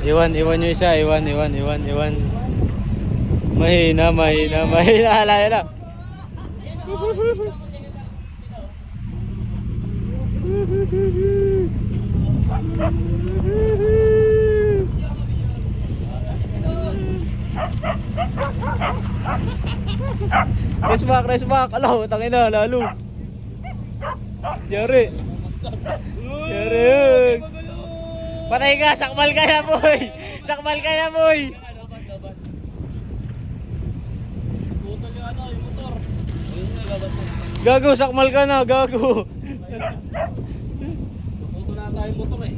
Iwan yung isa. Iwan. Mahina. Alala na. Race back. Alo, tangin na, lalo. Yari. Patay ka, sakmal ka na, boy. Gago, sakmal ka na, gago. Puto na tayo motor eh.